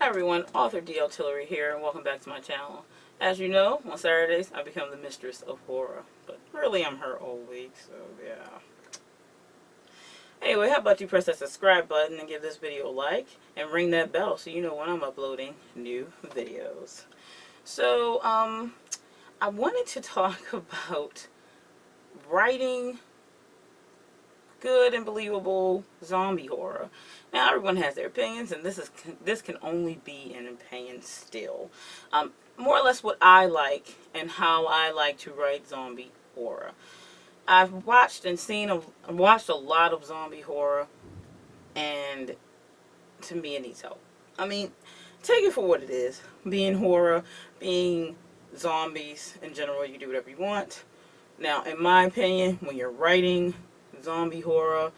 Hi everyone, Author D.L. Tillery here, and welcome back to my channel. As you know, on Saturdays I become the Mistress of Horror, but really I'm her all week, so yeah. Anyway, how about you press that subscribe button and give this video a like, and ring that bell so you know when I'm uploading new videos. So, I wanted to talk about writing good and believable zombie horror. Now everyone has their opinions, and this can only be an opinion still. More or less what I like and how I like to write zombie horror. I've watched a lot of zombie horror, and to me it needs help. I mean, take it for what it is. Being horror, being zombies in general, you do whatever you want. Now, in my opinion, when you're writing zombie horror,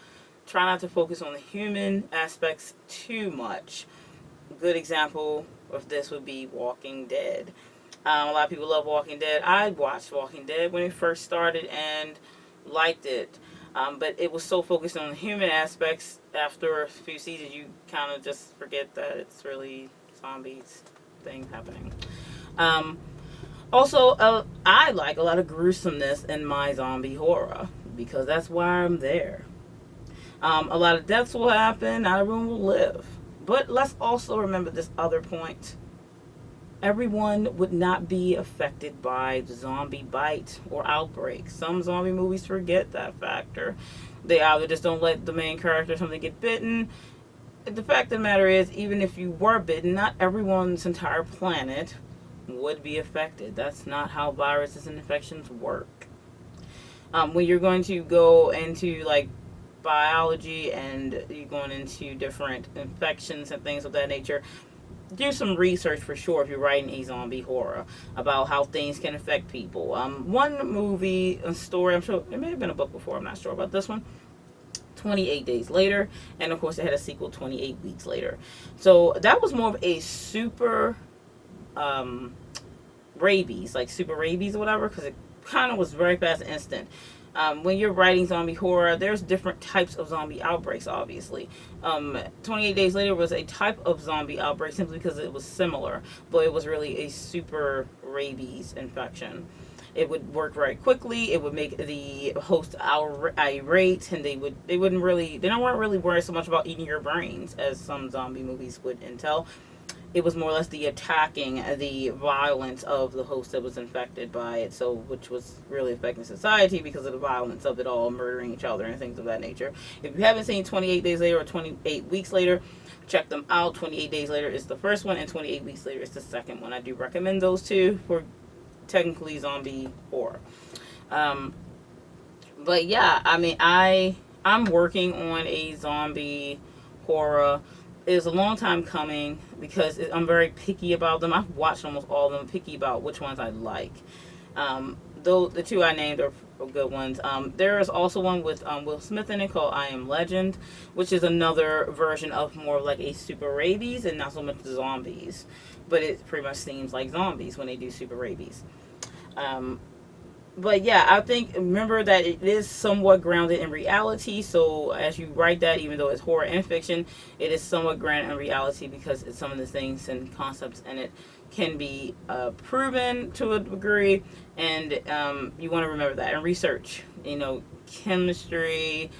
try not to focus on the human aspects too much. A good example of this would be Walking Dead. A lot of people love Walking Dead. I watched Walking Dead when it first started and liked it. But it was so focused on the human aspects, after a few seasons you kind of just forget that it's really zombies thing happening. Also, I like a lot of gruesomeness in my zombie horror, because that's why I'm there. A lot of deaths will happen, not everyone will live. But let's also remember this other point. Everyone would not be affected by the zombie bite or outbreak. Some zombie movies forget that factor. They either just don't let the main character or something get bitten. The fact of the matter is, even if you were bitten, not everyone's entire planet would be affected. That's not how viruses and infections work. When you're going to go into like biology and you're going into different infections and things of that nature, do some research for sure if you're writing a zombie horror about how things can affect people. One movie, a story, I'm sure it may have been a book before, I'm not sure about this one, 28 Days Later, and of course it had a sequel 28 Weeks Later. So that was more of a super rabies, like super rabies or whatever, because it kind of was very fast and instant. When you're writing zombie horror, there's different types of zombie outbreaks, obviously. 28 Days Later was a type of zombie outbreak simply because it was similar, but it was really a super rabies infection. It would work very quickly. It would make the host irate, and they weren't really worried so much about eating your brains as some zombie movies would entail. It was more or less the attacking, the violence of the host that was infected by it, so which was really affecting society because of the violence of it all, murdering each other and things of that nature. If you haven't seen 28 Days Later or 28 Weeks Later, check them out. 28 Days Later is the first one, and 28 Weeks Later is the second one. I do recommend those two for technically zombie horror. But yeah, I mean, I'm working on a zombie horror. It was a long time coming because I'm very picky about them. I've watched almost all of them, picky about which ones I like. Though the two I named are good ones. There is also one with Will Smith in it called I Am Legend, which is another version of more like a super rabies and not so much zombies. But it pretty much seems like zombies when they do super rabies. But yeah, I think, remember that it is somewhat grounded in reality. So as you write that, even though it's horror and fiction, it is somewhat grounded in reality because some of the things and concepts in it can be proven to a degree. And you want to remember that. And research, chemistry.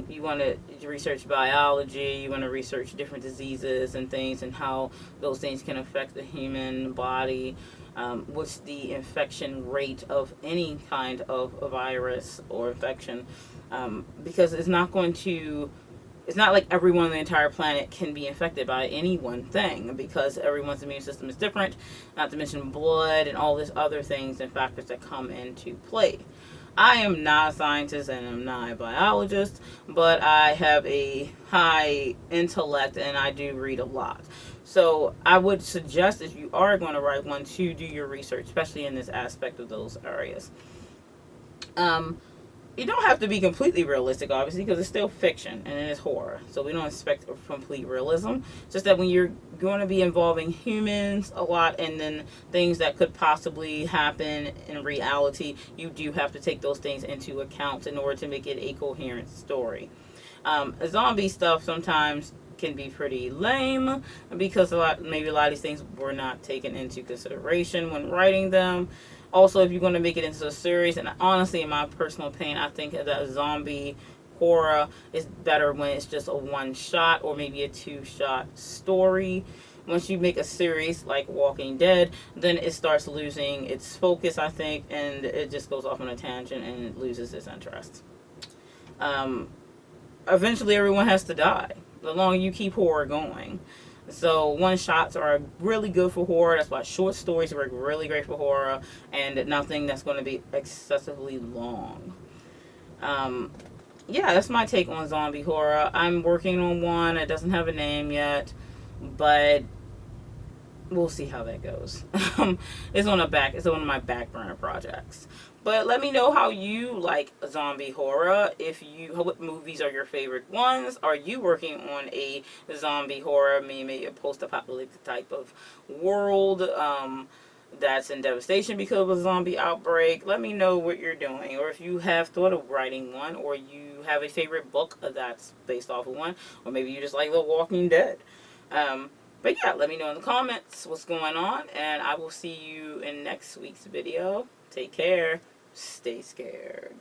You want to research biology. You want to research different diseases and things and how those things can affect the human body. What's the infection rate of any kind of a virus or infection, because it's not like everyone on the entire planet can be infected by any one thing, because everyone's immune system is different, not to mention blood and all these other things and factors that come into play. I am not a scientist and I'm not a biologist, but I have a high intellect and I do read a lot. So I would suggest, if you are going to write one, to do your research, especially in this aspect of those areas. You don't have to be completely realistic, obviously, because it's still fiction and it is horror. So we don't expect complete realism. Just that when you're going to be involving humans a lot and then things that could possibly happen in reality, you do have to take those things into account in order to make it a coherent story. Zombie stuff sometimes can be pretty lame because maybe a lot of these things were not taken into consideration when writing them. Also, if you're going to make it into a series, and honestly, in my personal opinion, I think that zombie horror is better when it's just a one shot or maybe a two shot story. Once you make a series like Walking Dead, then it starts losing its focus, I think, and it just goes off on a tangent and it loses its interest. Um, Eventually, everyone has to die. The longer you keep horror going. So one shots are really good for horror. That's why short stories work really great for horror, and nothing that's going to be excessively long. Um, yeah, that's my take on zombie horror. I'm working on one. It doesn't have a name yet, but we'll see how that goes. It's on It's one of my back burner projects. But let me know how you like zombie horror. What movies are your favorite ones? Are you working on a zombie horror, maybe a post-apocalyptic type of world that's in devastation because of a zombie outbreak? Let me know what you're doing, or if you have thought of writing one, or you have a favorite book that's based off of one, or maybe you just like The Walking Dead. But yeah, let me know in the comments what's going on, and I will see you in next week's video. Take care. Stay scared.